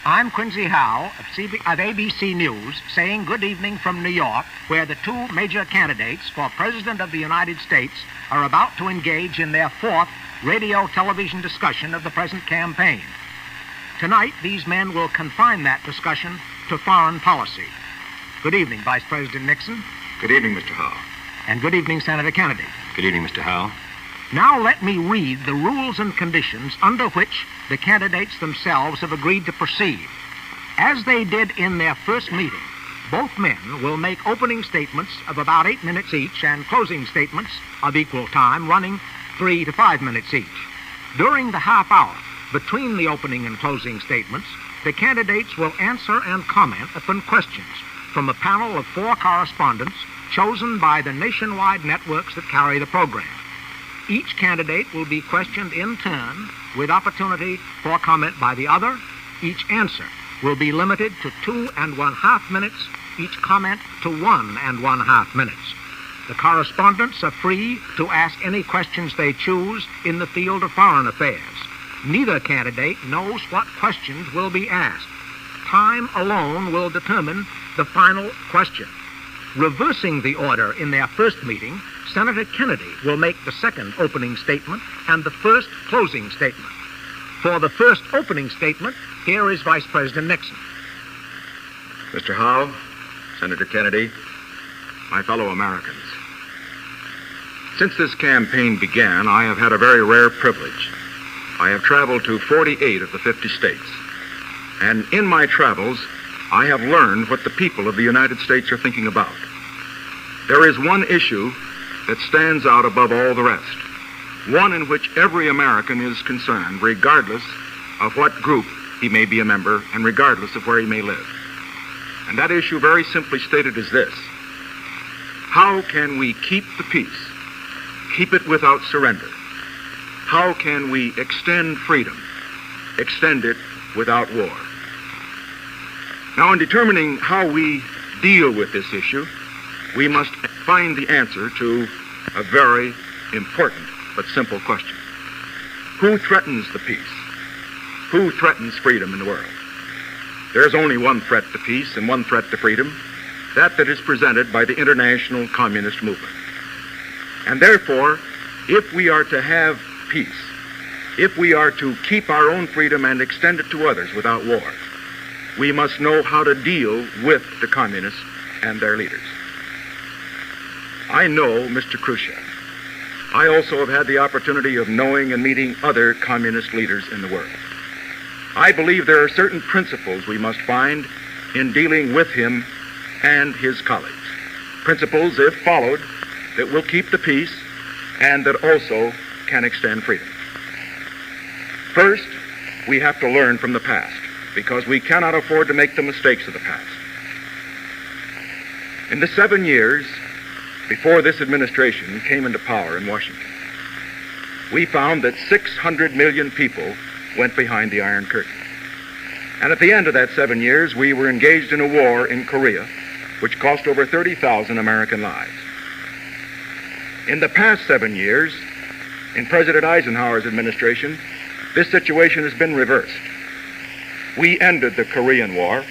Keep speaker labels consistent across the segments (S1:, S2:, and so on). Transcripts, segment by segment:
S1: I'm Quincy Howe of ABC News saying good evening from New York, where the two major candidates for President of the United States are about to engage in their fourth radio-television discussion of the present campaign. Tonight, these men will confine that discussion to foreign policy. Good evening, Vice President Nixon.
S2: Good evening, Mr. Howe.
S1: And good evening, Senator Kennedy.
S2: Good evening, Mr. Howe.
S1: Now let me read the rules and conditions under which the candidates themselves have agreed to proceed. As they did in their first meeting, both men will make opening statements of about 8 minutes each and closing statements of equal time, running 3 to 5 minutes each. During the half hour between the opening and closing statements, the candidates will answer and comment upon questions from a panel of 4 correspondents chosen by the nationwide networks that carry the program. Each candidate will be questioned in turn with opportunity for comment by the other. Each answer will be limited to 2½ minutes, each comment to 1½ minutes. The correspondents are free to ask any questions they choose in the field of foreign affairs. Neither candidate knows what questions will be asked. Time alone will determine the final question. Reversing the order in their first meeting, Senator Kennedy will make the second opening statement and the first closing statement. For the first opening statement, here is Vice President Nixon.
S2: Mr. Howe, Senator Kennedy, my fellow Americans. Since this campaign began, I have had a very rare privilege. I have traveled to 48 of the 50 states. And in my travels, I have learned what the people of the United States are thinking about. There is one issue that stands out above all the rest, one in which every American is concerned, regardless of what group he may be a member and regardless of where he may live. And that issue, very simply stated, is this: how can we keep the peace, keep it without surrender? How can we extend freedom, extend it without war? Now, in determining how we deal with this issue, we must find the answer to a very important but simple question. Who threatens the peace? Who threatens freedom in the world? There's only one threat to peace and one threat to freedom, that is presented by the international communist movement. And therefore, if we are to have peace, if we are to keep our own freedom and extend it to others without war, we must know how to deal with the communists and their leaders. I know Mr. Khrushchev. I also have had the opportunity of knowing and meeting other communist leaders in the world. I believe there are certain principles we must find in dealing with him and his colleagues. Principles, if followed, that will keep the peace and that also can extend freedom. First, we have to learn from the past, because we cannot afford to make the mistakes of the past. In the 7 years before this administration came into power in Washington, we found that 600 million people went behind the Iron Curtain. And at the end of that 7 years, we were engaged in a war in Korea, which cost over 30,000 American lives. In the past 7 years, in President Eisenhower's administration, this situation has been reversed. We ended the Korean War.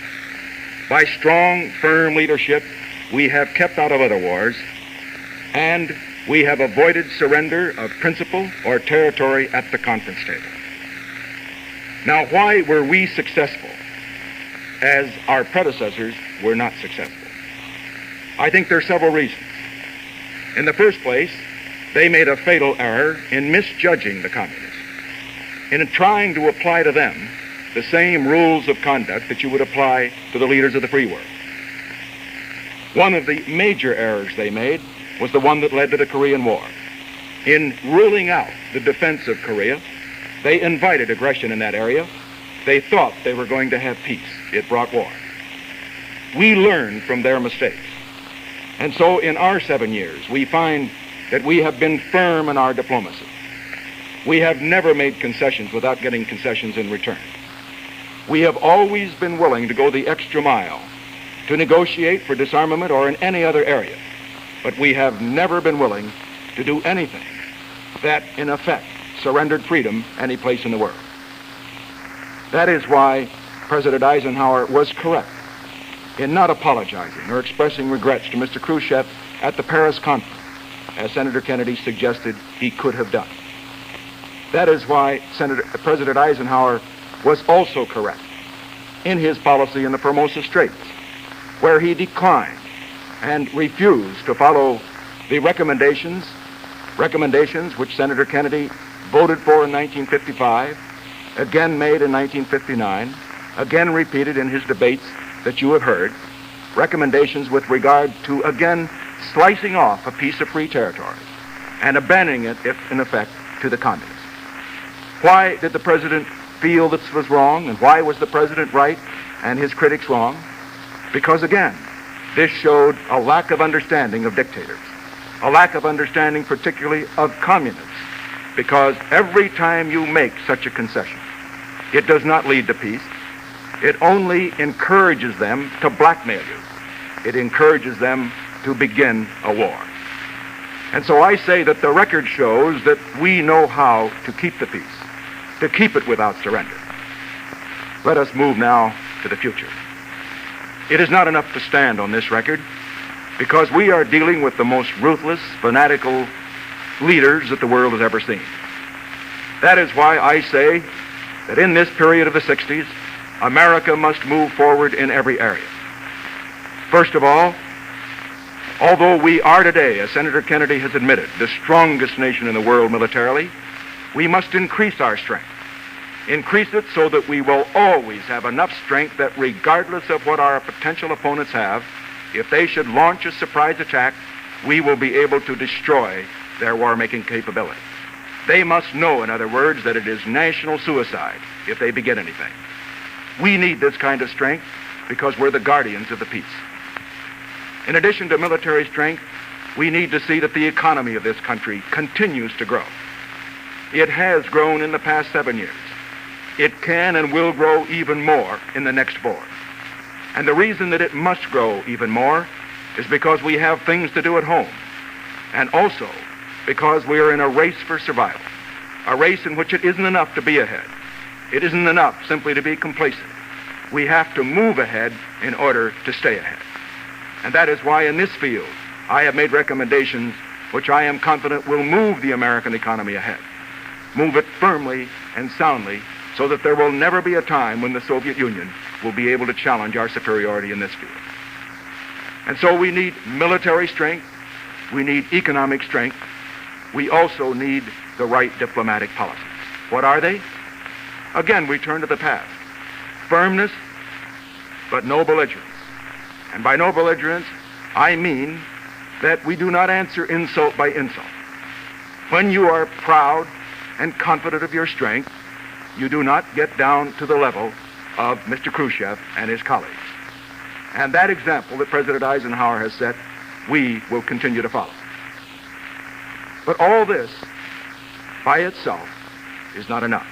S2: By strong, firm leadership, we have kept out of other wars, and we have avoided surrender of principle or territory at the conference table. Now, why were we successful as our predecessors were not successful? I think there are several reasons. In the first place, they made a fatal error in misjudging the communists, in trying to apply to them the same rules of conduct that you would apply to the leaders of the free world. One of the major errors they made was the one that led to the Korean War. In ruling out the defense of Korea, they invited aggression in that area. They thought they were going to have peace. It brought war. We learned from their mistakes. And so in our 7 years, we find that we have been firm in our diplomacy. We have never made concessions without getting concessions in return. We have always been willing to go the extra mile to negotiate for disarmament or in any other area. But we have never been willing to do anything that, in effect, surrendered freedom any place in the world. That is why President Eisenhower was correct in not apologizing or expressing regrets to Mr. Khrushchev at the Paris conference, as Senator Kennedy suggested he could have done. That is why President Eisenhower was also correct in his policy in the Formosa Straits, where he declined and refused to follow the recommendations which Senator Kennedy voted for in 1955, again made in 1959, again repeated in his debates that you have heard, recommendations with regard to, again, slicing off a piece of free territory and abandoning it, if in effect, to the communists. Why did the president feel this was wrong, and why was the president right and his critics wrong? Because, again, this showed a lack of understanding of dictators, a lack of understanding particularly of communists, because every time you make such a concession, it does not lead to peace. It only encourages them to blackmail you. It encourages them to begin a war. And so I say that the record shows that we know how to keep the peace, to keep it without surrender. Let us move now to the future. It is not enough to stand on this record, because we are dealing with the most ruthless, fanatical leaders that the world has ever seen. That is why I say that in this period of the 60s, America must move forward in every area. First of all, although we are today, as Senator Kennedy has admitted, the strongest nation in the world militarily, we must increase our strength. Increase it so that we will always have enough strength that regardless of what our potential opponents have, if they should launch a surprise attack, we will be able to destroy their war-making capability. They must know, in other words, that it is national suicide if they begin anything. We need this kind of strength because we're the guardians of the peace. In addition to military strength, we need to see that the economy of this country continues to grow. It has grown in the past 7 years. It can and will grow even more in the next 4. And the reason that it must grow even more is because we have things to do at home, and also because we are in a race for survival, a race in which it isn't enough to be ahead. It isn't enough simply to be complacent. We have to move ahead in order to stay ahead. And that is why in this field I have made recommendations which I am confident will move the American economy ahead, move it firmly and soundly, so that there will never be a time when the Soviet Union will be able to challenge our superiority in this field. And so we need military strength, we need economic strength, we also need the right diplomatic policies. What are they? Again, we turn to the past. Firmness, but no belligerence. And by no belligerence, I mean that we do not answer insult by insult. When you are proud and confident of your strength, you do not get down to the level of Mr. Khrushchev and his colleagues. And that example that President Eisenhower has set, we will continue to follow. But all this, by itself, is not enough.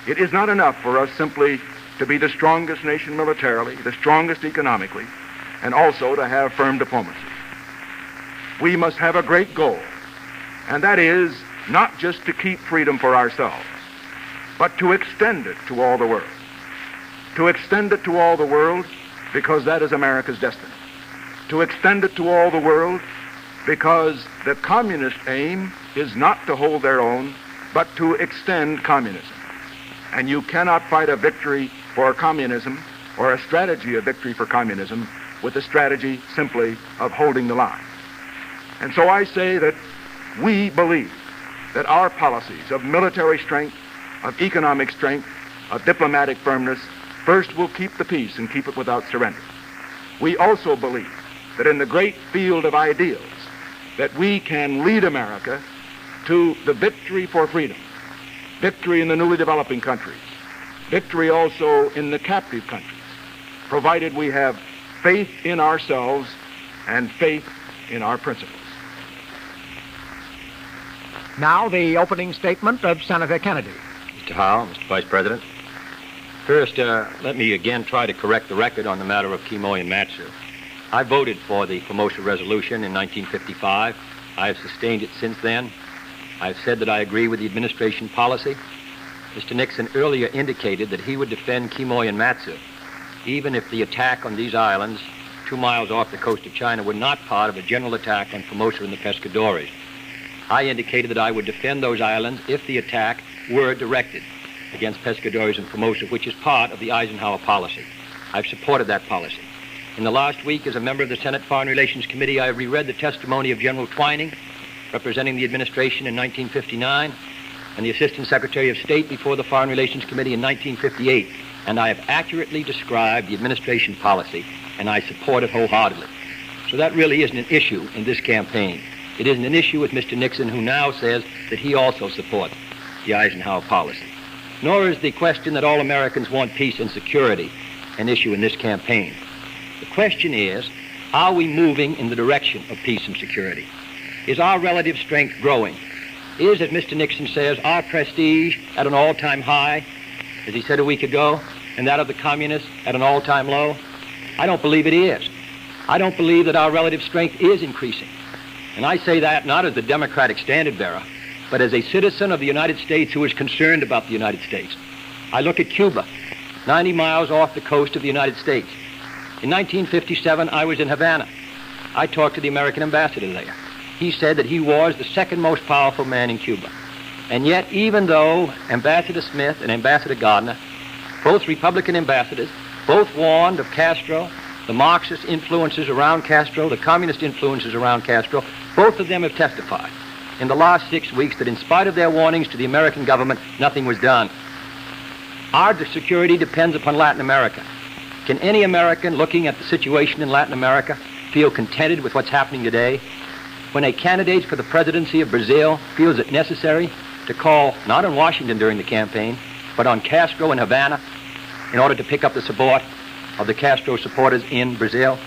S2: It is not enough for us simply to be the strongest nation militarily, the strongest economically, and also to have firm diplomacy. We must have a great goal, and that is not just to keep freedom for ourselves, but to extend it to all the world. To extend it to all the world because that is America's destiny. To extend it to all the world because the communist aim is not to hold their own, but to extend communism. And you cannot fight a victory for communism or a strategy of victory for communism with a strategy simply of holding the line. And so I say that we believe that our policies of military strength, of economic strength, of diplomatic firmness, first will keep the peace and keep it without surrender. We also believe that in the great field of ideals, that we can lead America to the victory for freedom, victory in the newly developing countries, victory also in the captive countries, provided we have faith in ourselves and faith in our principles.
S1: Now the opening statement of Senator Kennedy.
S3: Mr. Howe, Mr. Vice President. First, let me again try to correct the record on the matter of Quemoy and Matsu. I voted for the Formosa Resolution in 1955. I have sustained it since then. I've said that I agree with the administration policy. Mr. Nixon earlier indicated that he would defend Quemoy and Matsu, even if the attack on these islands 2 miles off the coast of China were not part of a general attack on Formosa and the Pescadores. I indicated that I would defend those islands if the attack were directed against Pescadores and Formosa, which is part of the Eisenhower policy. I've supported that policy. In the last week, as a member of the Senate Foreign Relations Committee, I have reread the testimony of General Twining, representing the administration in 1959, and the Assistant Secretary of State before the Foreign Relations Committee in 1958, and I have accurately described the administration policy, and I support it wholeheartedly. So that really isn't an issue in this campaign. It isn't an issue with Mr. Nixon, who now says that he also supports the Eisenhower policy. Nor is the question that all Americans want peace and security an issue in this campaign. The question is, are we moving in the direction of peace and security? Is our relative strength growing? Is, as Mr. Nixon says, our prestige at an all-time high, as he said a week ago, and that of the communists at an all-time low? I don't believe it is. I don't believe that our relative strength is increasing. And I say that not as the Democratic standard bearer, but as a citizen of the United States who is concerned about the United States. I look at Cuba, 90 miles off the coast of the United States. In 1957, I was in Havana. I talked to the American ambassador there. He said that he was the second most powerful man in Cuba. And yet, even though Ambassador Smith and Ambassador Gardner, both Republican ambassadors, both warned of Castro, the Marxist influences around Castro, the communist influences around Castro, both of them have testified in the last 6 weeks that in spite of their warnings to the American government, nothing was done. Our security depends upon Latin America. Can any American looking at the situation in Latin America feel contented with what's happening today? When a candidate for the presidency of Brazil feels it necessary to call not on Washington during the campaign, but on Castro in Havana in order to pick up the support of the Castro supporters in Brazil.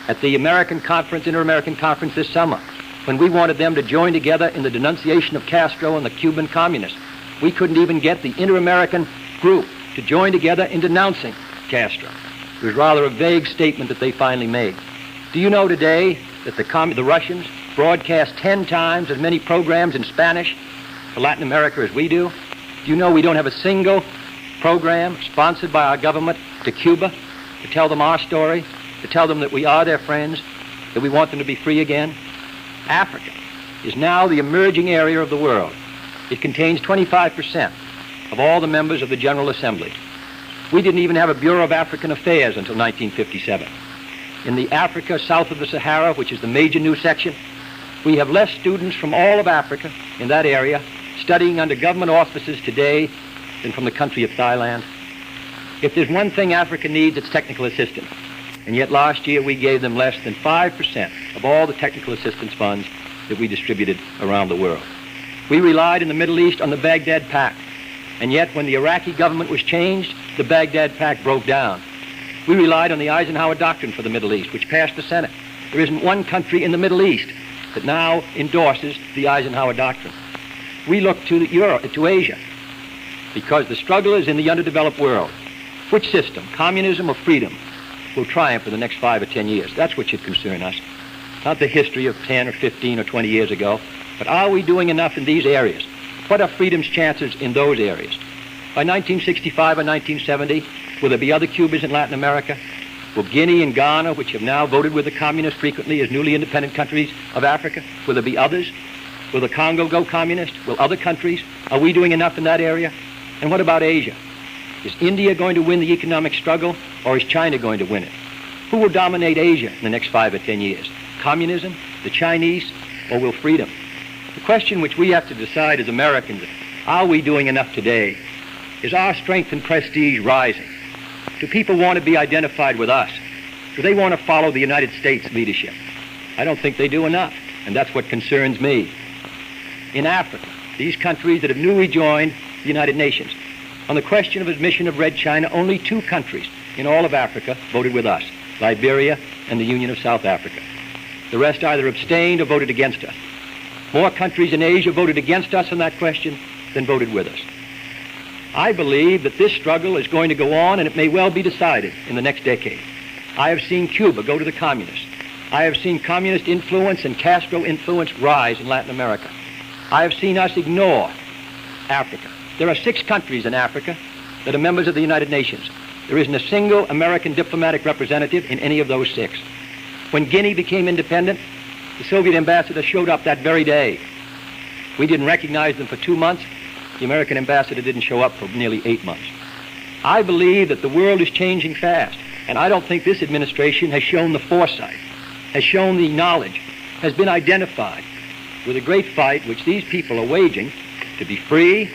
S3: At the American conference, Inter-American conference this summer, when we wanted them to join together in the denunciation of Castro and the Cuban communists, we couldn't even get the Inter-American group to join together in denouncing Castro. It was rather a vague statement that they finally made. Do you know today that the Russians broadcast 10 times as many programs in Spanish for Latin America as we do? Do you know we don't have a single program sponsored by our government to Cuba to tell them our story, to tell them that we are their friends, that we want them to be free again? Africa is now the emerging area of the world. It contains 25% of all the members of the General Assembly. We didn't even have a Bureau of African Affairs until 1957. In the Africa south of the Sahara, which is the major new section, we have less students from all of Africa in that area studying under government auspices today than from the country of Thailand. If there's one thing Africa needs, it's technical assistance. And yet last year we gave them less than 5% of all the technical assistance funds that we distributed around the world. We relied in the Middle East on the Baghdad Pact. And yet when the Iraqi government was changed, the Baghdad Pact broke down. We relied on the Eisenhower Doctrine for the Middle East, which passed the Senate. There isn't one country in the Middle East that now endorses the Eisenhower Doctrine. We look to Europe, to Asia, because the struggle is in the underdeveloped world. Which system, communism or freedom, will triumph in the next 5 or 10 years? That's what should concern us. Not the history of 10 or 15 or 20 years ago, but are we doing enough in these areas? What are freedom's chances in those areas? By 1965 or 1970, will there be other Cubas in Latin America? Will Guinea and Ghana, which have now voted with the communists frequently as newly independent countries of Africa, will there be others? Will the Congo go communist? Will other countries? Are we doing enough in that area? And what about Asia? Is India going to win the economic struggle, or is China going to win it? Who will dominate Asia in the next 5 or 10 years? Communism, the Chinese, or will freedom? The question which we have to decide as Americans, are we doing enough today? Is our strength and prestige rising? Do people want to be identified with us? Do they want to follow the United States leadership? I don't think they do enough, and that's what concerns me. In Africa, these countries that have newly joined the United Nations, on the question of admission of Red China, only 2 countries in all of Africa voted with us, Liberia and the Union of South Africa. The rest either abstained or voted against us. More countries in Asia voted against us on that question than voted with us. I believe that this struggle is going to go on, and it may well be decided in the next decade. I have seen Cuba go to the communists. I have seen communist influence and Castro influence rise in Latin America. I have seen us ignore Africa There are 6 countries in Africa that are members of the United Nations. There isn't a single American diplomatic representative in any of those 6. When Guinea became independent, the Soviet ambassador showed up that very day. We didn't recognize them for 2 months. The American ambassador didn't show up for nearly 8 months. I believe that the world is changing fast, and I don't think this administration has shown the foresight, has shown the knowledge, has been identified with a great fight which these people are waging to be free,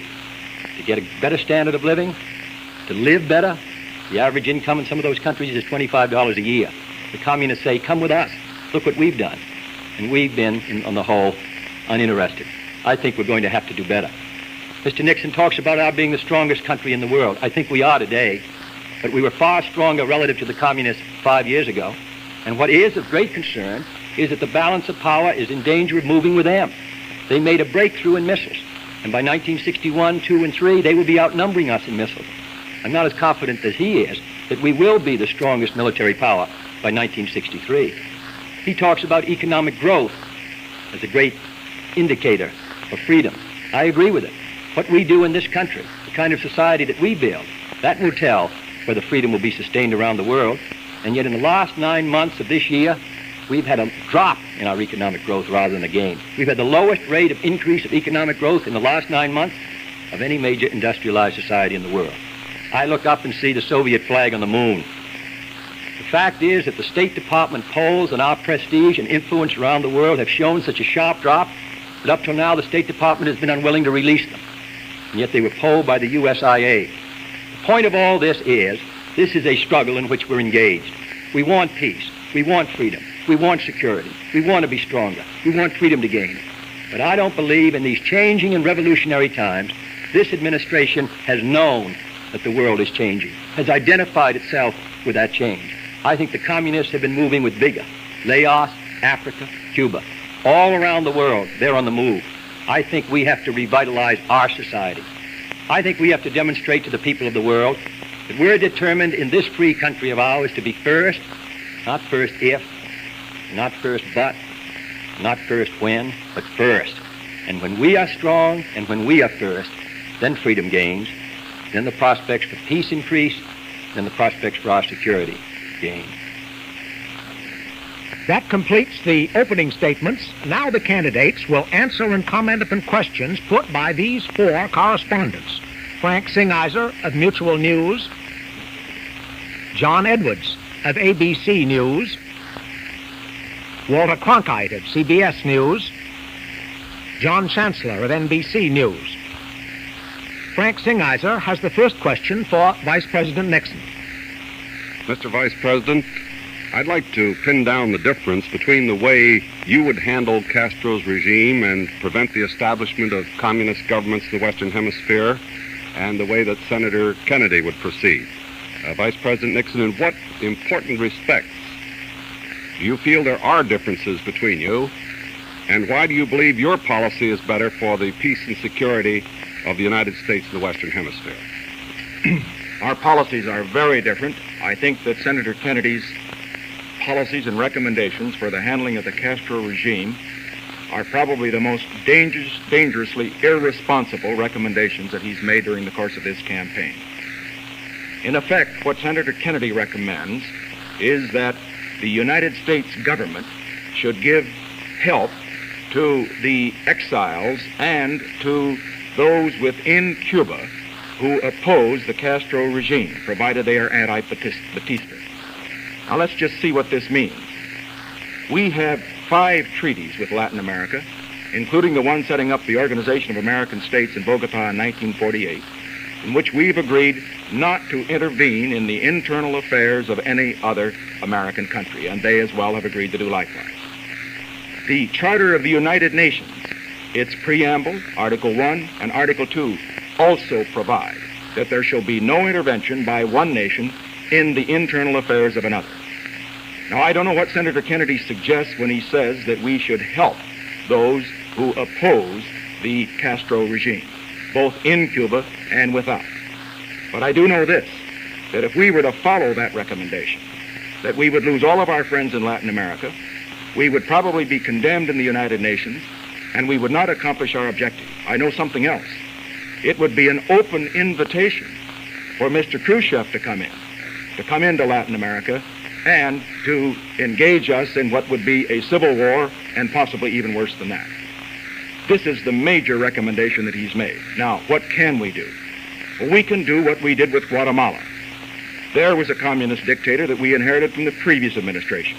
S3: to get a better standard of living, to live better. The average income in some of those countries is $25 a year. The communists say, come with us. Look what we've done. And we've been, on the whole, uninterested. I think we're going to have to do better. Mr. Nixon talks about our being the strongest country in the world. I think we are today, but we were far stronger relative to the communists 5 years ago. And what is of great concern is that the balance of power is in danger of moving with them. They made a breakthrough in missiles, and by 1961, 2, and 3, they will be outnumbering us in missiles. I'm not as confident as he is that we will be the strongest military power by 1963. He talks about economic growth as a great indicator of freedom. I agree with it. What we do in this country, the kind of society that we build, that will tell whether freedom will be sustained around the world. And yet in the last 9 months of this year, we've had a drop in our economic growth rather than a gain. We've had the lowest rate of increase of economic growth in the last 9 months of any major industrialized society in the world. I look up and see the Soviet flag on the moon. The fact is that the State Department polls on our prestige and influence around the world have shown such a sharp drop that up till now the State Department has been unwilling to release them. And yet they were polled by the USIA. The point of all this is a struggle in which we're engaged. We want peace. We want freedom. We want security. We want to be stronger. We want freedom to gain. But I don't believe in these changing and revolutionary times, this administration has known that the world is changing, has identified itself with that change. I think the communists have been moving with vigor. Laos, Africa, Cuba, all around the world, they're on the move. I think we have to revitalize our society. I think we have to demonstrate to the people of the world that we're determined in this free country of ours to be first, not first if, not first but, not first when, but first. And when we are strong and when we are first, then freedom gains, then the prospects for peace increase, then the prospects for our security gain.
S1: That completes the opening statements. Now the candidates will answer and comment upon questions put by these 4 correspondents. Frank Singheiser of Mutual News, John Edwards of ABC News, Walter Cronkite of CBS News, John Chancellor of NBC News. Frank Singheiser has the first question for Vice President Nixon.
S4: Mr. Vice President, I'd like to pin down the difference between the way you would handle Castro's regime and prevent the establishment of communist governments in the Western Hemisphere and the way that Senator Kennedy would proceed. Vice President Nixon, in what important respects do you feel there are differences between you, and why do you believe your policy is better for the peace and security of the United States in the Western Hemisphere?
S2: Our policies are very different. I think that Senator Kennedy's policies and recommendations for the handling of the Castro regime are probably the most dangerously irresponsible recommendations that he's made during the course of this campaign. In effect, what Senator Kennedy recommends is that the United States government should give help to the exiles and to those within Cuba who oppose the Castro regime, provided they are anti-Batista. Now let's just see what this means. We have 5 treaties with Latin America, including the one setting up the Organization of American States in Bogota in 1948, in which we've agreed not to intervene in the internal affairs of any other American country, and they as well have agreed to do likewise. The Charter of the United Nations, its preamble, Article 1 and Article 2, also provide that there shall be no intervention by one nation in the internal affairs of another. Now, I don't know what Senator Kennedy suggests when he says that we should help those who oppose the Castro regime, both in Cuba and without. But I do know this, that if we were to follow that recommendation, that we would lose all of our friends in Latin America, we would probably be condemned in the United Nations, and we would not accomplish our objective. I know something else. it would be an open invitation for Mr. Khrushchev to come into Latin America and to engage us in what would be a civil war and possibly even worse than that. This is the major recommendation that he's made. Now, what can we do? Well, we can do what we did with Guatemala. There was a communist dictator that we inherited from the previous administration.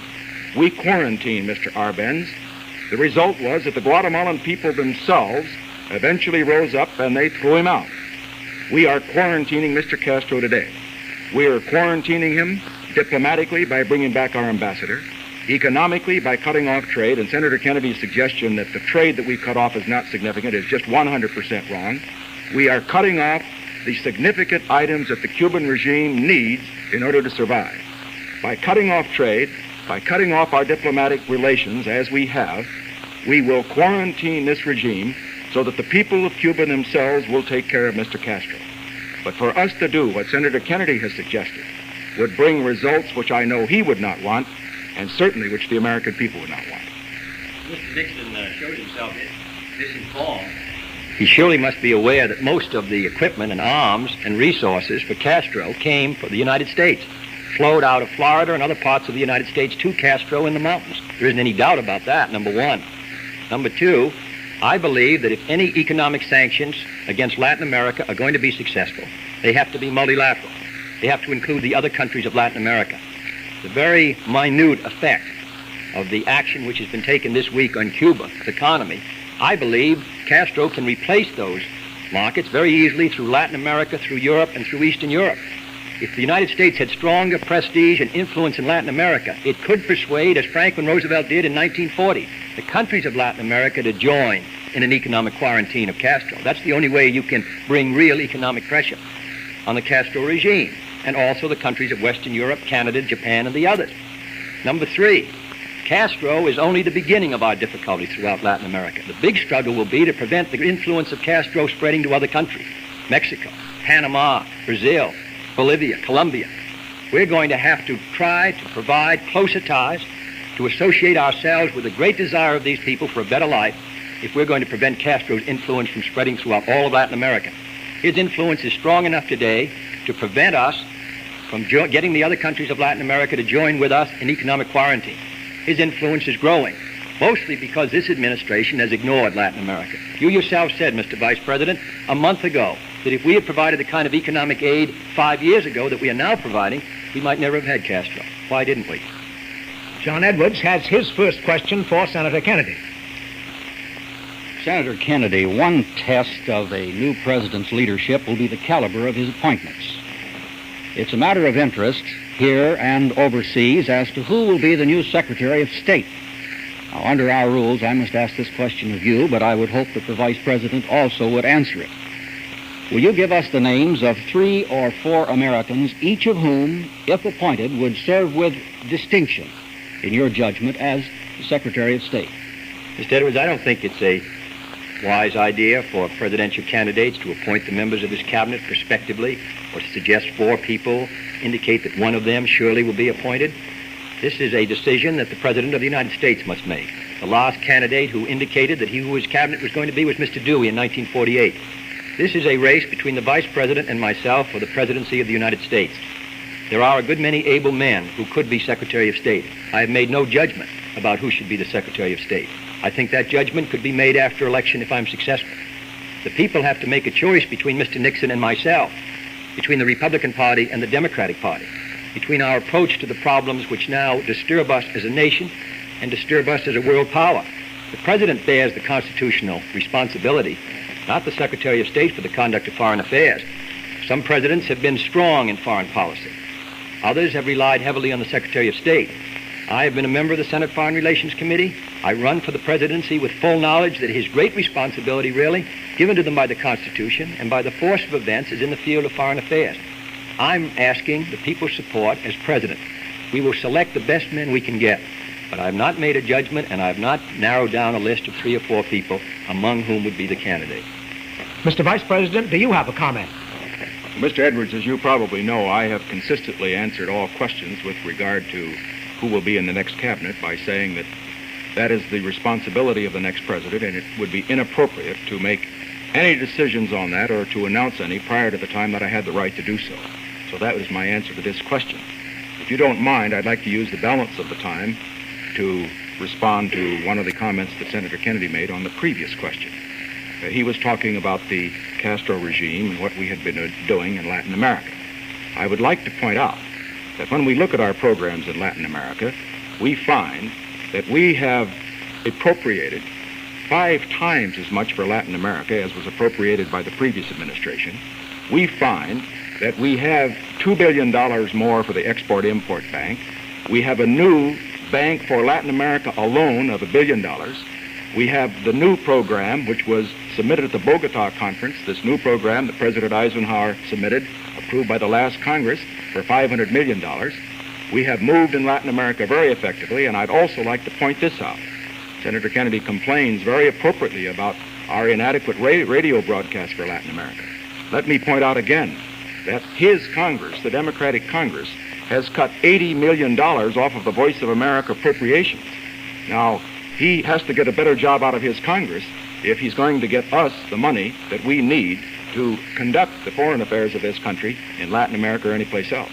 S2: We quarantined Mr. Arbenz. The result was that the Guatemalan people themselves eventually rose up and they threw him out. We are quarantining Mr. Castro today. We are quarantining him diplomatically by bringing back our ambassador, economically by cutting off trade, and Senator Kennedy's suggestion that the trade that we cut off is not significant is just 100% wrong. We are cutting off the significant items that the Cuban regime needs in order to survive. By cutting off trade, by cutting off our diplomatic relations as we have, we will quarantine this regime so that the people of Cuba themselves will take care of Mr. Castro. But for us to do what Senator Kennedy has suggested would bring results which I know he would not want, and certainly which the American people would not want.
S3: Mr. Nixon showed himself misinformed. He surely must be aware that most of the equipment and arms and resources for Castro came from the United States, flowed out of Florida and other parts of the United States to Castro in the mountains. There isn't any doubt about that, number one. Number two, I believe that if any economic sanctions against Latin America are going to be successful, they have to be multilateral. They have to include the other countries of Latin America. The very minute effect of the action which has been taken this week on Cuba's economy, I believe Castro can replace those markets very easily through Latin America, through Europe, and through Eastern Europe. If the United States had stronger prestige and influence in Latin America, it could persuade, as Franklin Roosevelt did in 1940, the countries of Latin America to join in an economic quarantine of Castro. That's the only way you can bring real economic pressure on the Castro regime, and also the countries of Western Europe, Canada, Japan, and the others. Number three, Castro is only the beginning of our difficulties throughout Latin America. The big struggle will be to prevent the influence of Castro spreading to other countries. Mexico, Panama, Brazil, Bolivia, Colombia. We're going to have to try to provide closer ties, to associate ourselves with the great desire of these people for a better life if we're going to prevent Castro's influence from spreading throughout all of Latin America. His influence is strong enough today to prevent us from getting the other countries of Latin America to join with us in economic quarantine. His influence is growing, mostly because this administration has ignored Latin America. You yourself said, Mr. Vice President, a month ago, that if we had provided the kind of economic aid 5 years ago that we are now providing, we might never have had Castro. Why didn't we?
S1: John Edwards has his first question for Senator Kennedy.
S5: Senator Kennedy, one test of a new president's leadership will be the caliber of his appointments. It's a matter of interest here and overseas as to who will be the new Secretary of State. Now, under our rules, I must ask this question of you, but I would hope that the Vice President also would answer it. Will you give us the names of 3 or 4 Americans, each of whom, if appointed, would serve with distinction, in your judgment, as Secretary of State?
S3: Mr. Edwards, I don't think it's a wise idea for presidential candidates to appoint the members of his cabinet prospectively, or to suggest 4 people, indicate that one of them surely will be appointed. This is a decision that the President of the United States must make. The last candidate who indicated that he who his cabinet was going to be was Mr. Dewey in 1948. This is a race between the Vice President and myself for the presidency of the United States. There are a good many able men who could be Secretary of State. I have made no judgment about who should be the Secretary of State. I think that judgment could be made after election if I'm successful. The people have to make a choice between Mr. Nixon and myself, between the Republican Party and the Democratic Party, between our approach to the problems which now disturb us as a nation and disturb us as a world power. The President bears the constitutional responsibility, not the Secretary of State, for the conduct of foreign affairs. Some presidents have been strong in foreign policy. Others have relied heavily on the Secretary of State. I have been a member of the Senate Foreign Relations Committee. I run for the presidency with full knowledge that his great responsibility, really, given to them by the Constitution and by the force of events, is in the field of foreign affairs. I'm asking the people's support as president. We will select the best men we can get, but I have not made a judgment and I have not narrowed down a list of 3 or 4 people among whom would be the candidate.
S1: Mr. Vice President, do you have a comment?
S2: Mr. Edwards, as you probably know, I have consistently answered all questions with regard to who will be in the next cabinet by saying that that is the responsibility of the next president, and it would be inappropriate to make any decisions on that or to announce any prior to the time that I had the right to do so. So that was my answer to this question. If you don't mind, I'd like to use the balance of the time to respond to one of the comments that Senator Kennedy made on the previous question. He was talking about the Castro regime and what we had been doing in Latin America. I would like to point out that when we look at our programs in Latin America, we find that we have appropriated 5 times as much for Latin America as was appropriated by the previous administration. We find that we have $2 billion more for the Export-Import Bank. We have a new bank for Latin America alone of $1 billion. We have the new program, which was submitted at the Bogota conference, this new program that President Eisenhower submitted, approved by the last Congress, for $500 million. We have moved in Latin America very effectively, and I'd also like to point this out. Senator Kennedy complains very appropriately about our inadequate radio broadcast for Latin America. Let me point out again that his Congress, the Democratic Congress, has cut $80 million off of the Voice of America appropriations. Now, he has to get a better job out of his Congress if he's going to get us the money that we need to conduct the foreign affairs of this country in Latin America or anyplace else.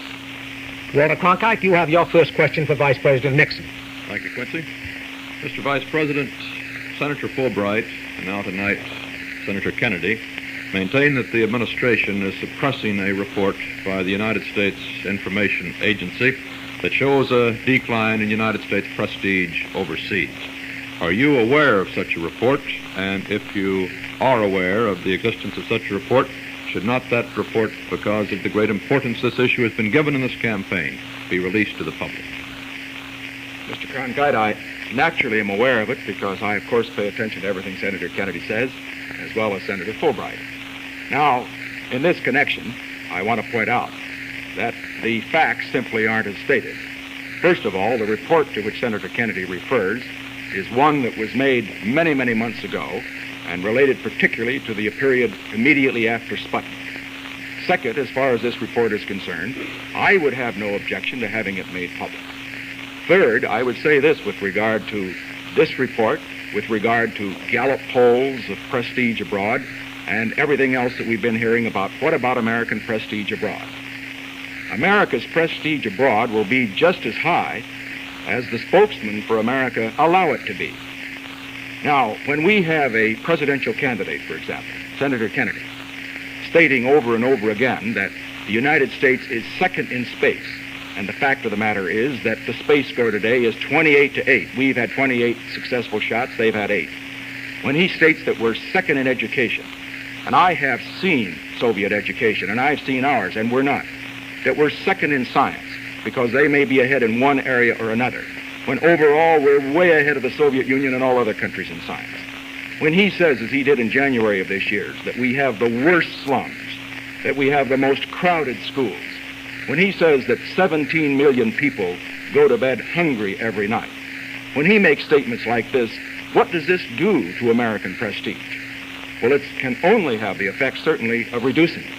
S1: Walter Cronkite, you have your first question for Vice President Nixon.
S6: Thank you, Quincy. Mr. Vice President, Senator Fulbright, and now tonight Senator Kennedy, maintain that the administration is suppressing a report by the United States Information Agency that shows a decline in United States prestige overseas. Are you aware of such a report? And if you are aware of the existence of such a report, should not that report, because of the great importance this issue has been given in this campaign, be released to the public?
S2: Mr. Cronkite, I naturally am aware of it because I, of course, pay attention to everything Senator Kennedy says, as well as Senator Fulbright. Now, in this connection, I want to point out that the facts simply aren't as stated. First of all, the report to which Senator Kennedy refers is one that was made many, many months ago and related particularly to the period immediately after Sputnik. Second, as far as this report is concerned, I would have no objection to having it made public. Third, I would say this with regard to this report, with regard to Gallup polls of prestige abroad, and everything else that we've been hearing about. What about American prestige abroad? America's prestige abroad will be just as high as the spokesmen for America allow it to be. Now, when we have a presidential candidate, for example, Senator Kennedy, stating over and over again that the United States is second in space, and the fact of the matter is that the space score today is 28-8. We've had 28 successful shots, they've had 8. When he states that we're second in education, and I have seen Soviet education, and I've seen ours, and we're not, that we're second in science, because they may be ahead in one area or another, when overall we're way ahead of the Soviet Union and all other countries in science. When he says, as he did in January of this year, that we have the worst slums, that we have the most crowded schools, when he says that 17 million people go to bed hungry every night, when he makes statements like this, what does this do to American prestige? Well, it can only have the effect, certainly, of reducing it.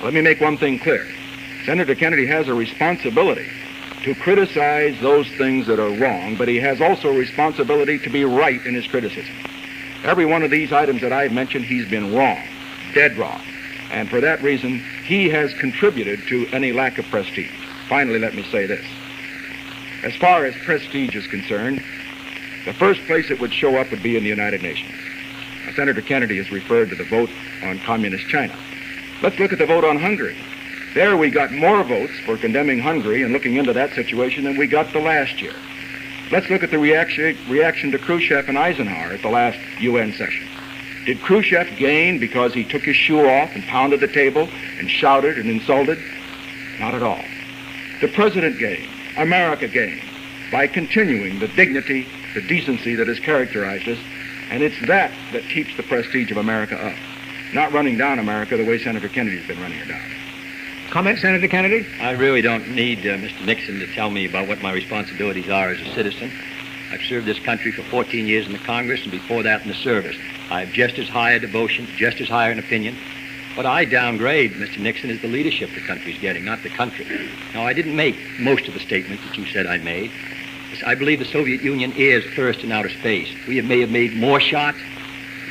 S2: Let me make one thing clear. Senator Kennedy has a responsibility to criticize those things that are wrong, but he has also a responsibility to be right in his criticism. Every one of these items that I've mentioned, he's been wrong, dead wrong. And for that reason, he has contributed to any lack of prestige. Finally, let me say this. As far as prestige is concerned, the first place it would show up would be in the United Nations. Now, Senator Kennedy has referred to the vote on communist China. Let's look at the vote on Hungary. There we got more votes for condemning Hungary and looking into that situation than we got the last year. Let's look at the reaction to Khrushchev and Eisenhower at the last UN session. Did Khrushchev gain because he took his shoe off and pounded the table and shouted and insulted? Not at all. The president gained, America gained, by continuing the dignity, the decency that has characterized us, and it's that that keeps the prestige of America up, not running down America the way Senator Kennedy's been running her down.
S1: Comment, Senator Kennedy?
S3: I really don't need Mr. Nixon to tell me about what my responsibilities are as a citizen. I've served this country for 14 years in the Congress and before that in the service. I have just as high a devotion, just as high an opinion. What I downgrade, Mr. Nixon, is the leadership the country's getting, not the country. Now, I didn't make most of the statements that you said I made. I believe the Soviet Union is first in outer space. We may have made more shots.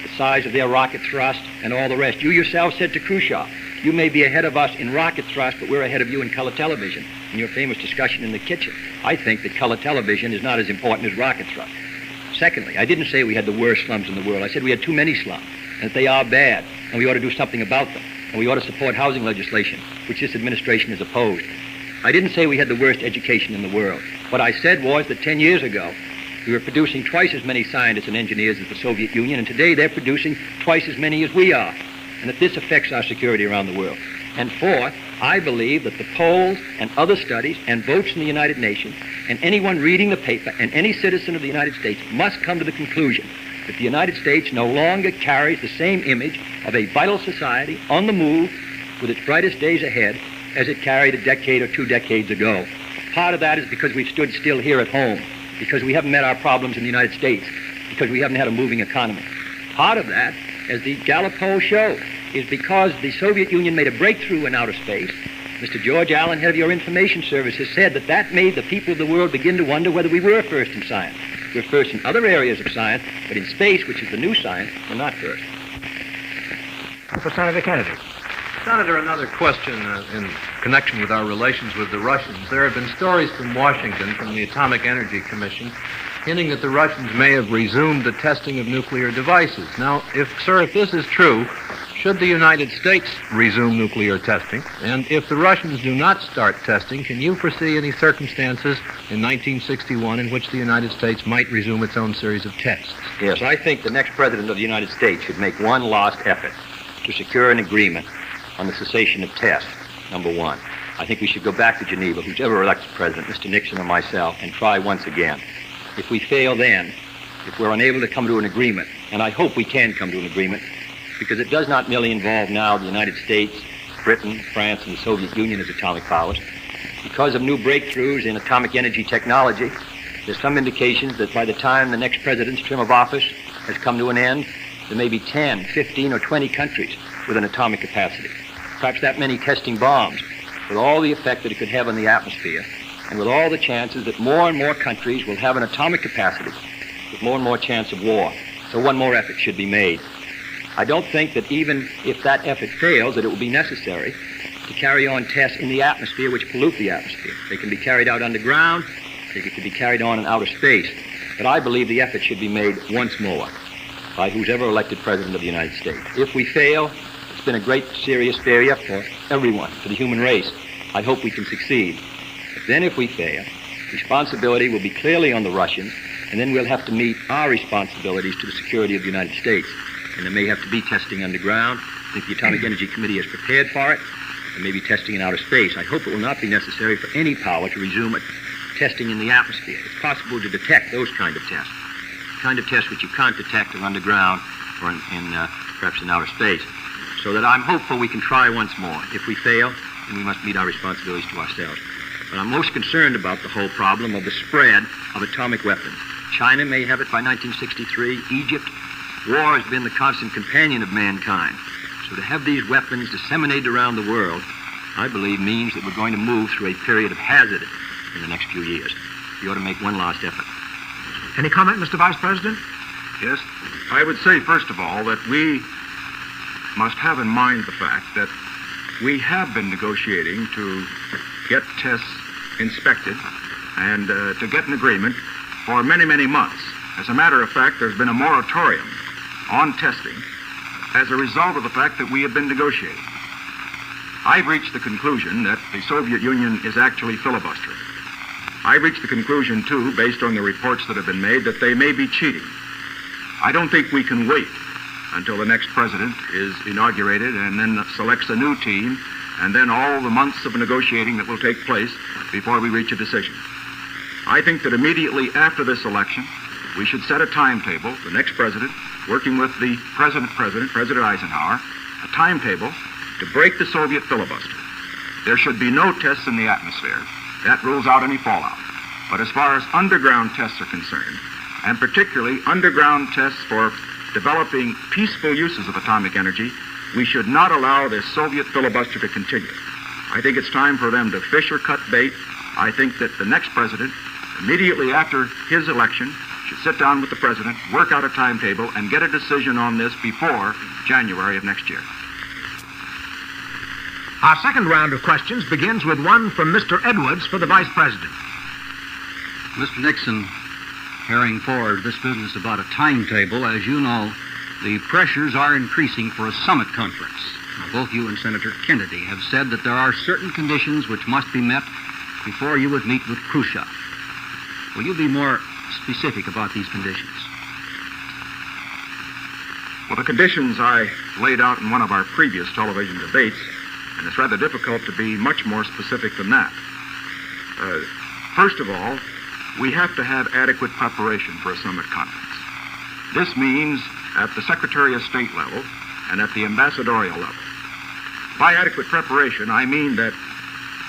S3: The size of their rocket thrust, and all the rest. You yourself said to Khrushchev, you may be ahead of us in rocket thrust, but we're ahead of you in color television, in your famous discussion in the kitchen. I think that color television is not as important as rocket thrust. Secondly, I didn't say we had the worst slums in the world. I said we had too many slums, and that they are bad, and we ought to do something about them, and we ought to support housing legislation, which this administration has opposed. I didn't say we had the worst education in the world. What I said was that 10 years ago, we were producing twice as many scientists and engineers as the Soviet Union, and today they're producing twice as many as we are, and that this affects our security around the world. And fourth, I believe that the polls and other studies and votes in the United Nations and anyone reading the paper and any citizen of the United States must come to the conclusion that the United States no longer carries the same image of a vital society on the move with its brightest days ahead as it carried a decade or 2 decades ago. Part of that is because we've stood still here at home, because we haven't met our problems in the United States, because we haven't had a moving economy. Part of that, as the Gallup poll showed, is because the Soviet Union made a breakthrough in outer space. Mr. George Allen, head of your information service, has said that that made the people of the world begin to wonder whether we were first in science. We're first in other areas of science, but in space, which is the new science, we're not first.
S1: For Senator Kennedy.
S7: Senator, another question in connection with our relations with the Russians. There have been stories from Washington, from the Atomic Energy Commission, hinting that the Russians may have resumed the testing of nuclear devices. Now, if this is true, should the United States resume nuclear testing? And if the Russians do not start testing, can you foresee any circumstances in 1961 in which the United States might resume its own series of tests?
S3: Yes, I think the next president of the United States should make one last effort to secure an agreement on the cessation of tests, number one. I think we should go back to Geneva, whoever elects president, Mr. Nixon or myself, and try once again. If we fail then, if we're unable to come to an agreement, and I hope we can come to an agreement, because it does not merely involve now the United States, Britain, France, and the Soviet Union as atomic powers. Because of new breakthroughs in atomic energy technology, there's some indications that by the time the next president's term of office has come to an end, there may be 10, 15, or 20 countries with an atomic capacity. Perhaps that many testing bombs, with all the effect that it could have on the atmosphere, and with all the chances that more and more countries will have an atomic capacity, with more and more chance of war. So one more effort should be made. I don't think that even if that effort fails, that it will be necessary to carry on tests in the atmosphere which pollute the atmosphere. They can be carried out underground, they can be carried on in outer space. But I believe the effort should be made once more by who's ever elected president of the United States. If we fail, it's been a great, serious failure for everyone, for the human race. I hope we can succeed. But then if we fail, responsibility will be clearly on the Russians, and then we'll have to meet our responsibilities to the security of the United States. And there may have to be testing underground. I think the Atomic Energy Committee is prepared for it. There may be testing in outer space. I hope it will not be necessary for any power to resume testing in the atmosphere. It's possible to detect those kind of tests. The kind of tests which you can't detect are underground or perhaps in outer space. So that I'm hopeful we can try once more. If we fail, then we must meet our responsibilities to ourselves. But I'm most concerned about the whole problem of the spread of atomic weapons. China may have it by 1963. Egypt. War has been the constant companion of mankind. So to have these weapons disseminated around the world, I believe, means that we're going to move through a period of hazard in the next few years. We ought to make one last effort.
S1: Any comment, Mr. Vice President?
S2: Yes. I would say, first of all, that we must have in mind the fact that we have been negotiating to get tests inspected and to get an agreement for many, many months. As a matter of fact, there's been a moratorium on testing as a result of the fact that we have been negotiating. I've reached the conclusion that the Soviet Union is actually filibustering. I've reached the conclusion, too, based on the reports that have been made, that they may be cheating. I don't think we can wait until the next president is inaugurated and then selects a new team and then all the months of negotiating that will take place before we reach a decision. I think that immediately after this election, we should set a timetable, the next president, working with the President Eisenhower, a timetable to break the Soviet filibuster. There should be no tests in the atmosphere. That rules out any fallout. But as far as underground tests are concerned, and particularly underground tests for developing peaceful uses of atomic energy, we should not allow this Soviet filibuster to continue. I think it's time for them to fish or cut bait. I think that the next president, immediately after his election, should sit down with the president, work out a timetable, and get a decision on this before January of next year.
S1: Our second round of questions begins with one from Mr. Edwards for the Vice President.
S5: Mr. Nixon, carrying forward this business about a timetable, as you know, the pressures are increasing for a summit conference. Now, both you and Senator Kennedy have said that there are certain conditions which must be met before you would meet with Khrushchev. Will you be more specific about these conditions?
S2: Well, the conditions I laid out in one of our previous television debates, and it's rather difficult to be much more specific than that. First of all, we have to have adequate preparation for a summit conference. This means at the Secretary of State level and at the ambassadorial level. By adequate preparation, I mean that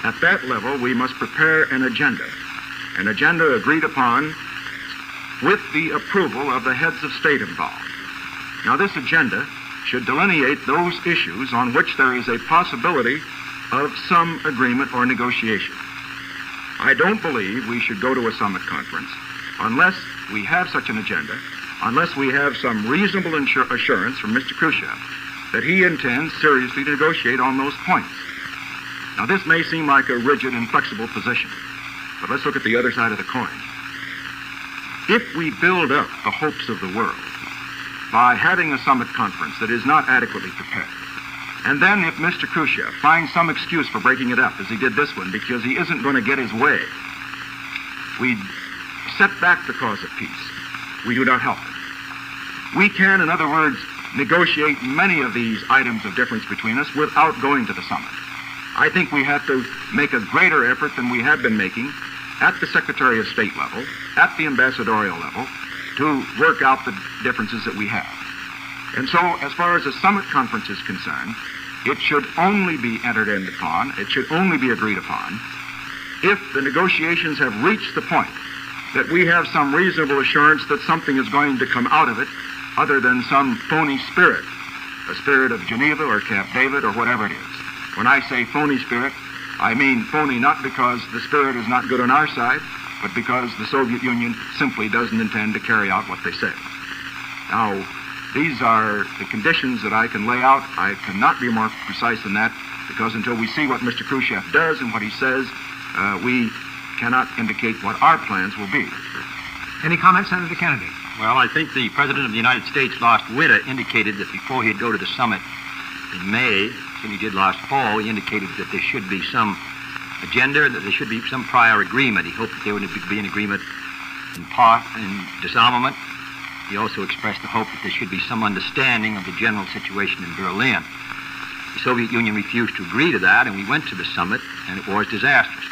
S2: at that level we must prepare an agenda agreed upon with the approval of the heads of state involved. Now, this agenda should delineate those issues on which there is a possibility of some agreement or negotiation. I don't believe we should go to a summit conference unless we have such an agenda, unless we have some reasonable assurance from Mr. Khrushchev that he intends seriously to negotiate on those points. Now, this may seem like a rigid and flexible position, but let's look at the other side of the coin. If we build up the hopes of the world by having a summit conference that is not adequately prepared, and then if Mr. Khrushchev finds some excuse for breaking it up, as he did this one, because he isn't going to get his way, we set back the cause of peace. We do not help it. We can, in other words, negotiate many of these items of difference between us without going to the summit. I think we have to make a greater effort than we have been making at the Secretary of State level, at the ambassadorial level, to work out the differences that we have. And so, as far as a summit conference is concerned, it should only be entered upon, it should only be agreed upon, if the negotiations have reached the point that we have some reasonable assurance that something is going to come out of it other than some phony spirit, a spirit of Geneva or Camp David or whatever it is. When I say phony spirit, I mean phony not because the spirit is not good on our side, but because the Soviet Union simply doesn't intend to carry out what they say. Now, these are the conditions that I can lay out. I cannot be more precise than that, because until we see what Mr. Khrushchev does and what he says, we cannot indicate what our plans will be.
S1: Any comments, Senator Kennedy?
S3: Well, I think the President of the United States last winter indicated that before he'd go to the summit in May, as he did last fall, he indicated that there should be some agenda, that there should be some prior agreement. He hoped that there would be an agreement in part in disarmament. He also expressed the hope that there should be some understanding of the general situation in Berlin. The Soviet Union refused to agree to that, and we went to the summit, and it was disastrous.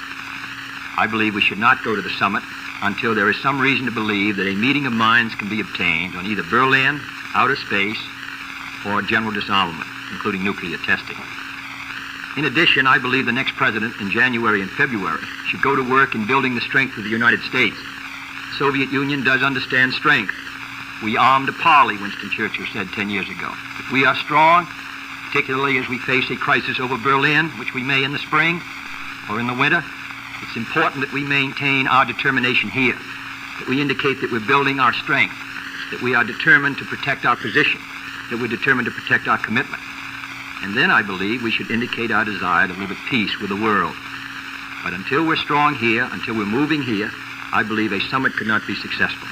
S3: I believe we should not go to the summit until there is some reason to believe that a meeting of minds can be obtained on either Berlin, outer space, or general disarmament, including nuclear testing. In addition, I believe the next president in January and February should go to work in building the strength of the United States. The Soviet Union does understand strength. We armed a parley, Winston Churchill said 10 years ago. If we are strong, particularly as we face a crisis over Berlin, which we may in the spring or in the winter, it's important that we maintain our determination here, that we indicate that we're building our strength, that we are determined to protect our position, that we're determined to protect our commitment. And then I believe we should indicate our desire to live at peace with the world. But until we're strong here, until we're moving here, I believe a summit could not be successful.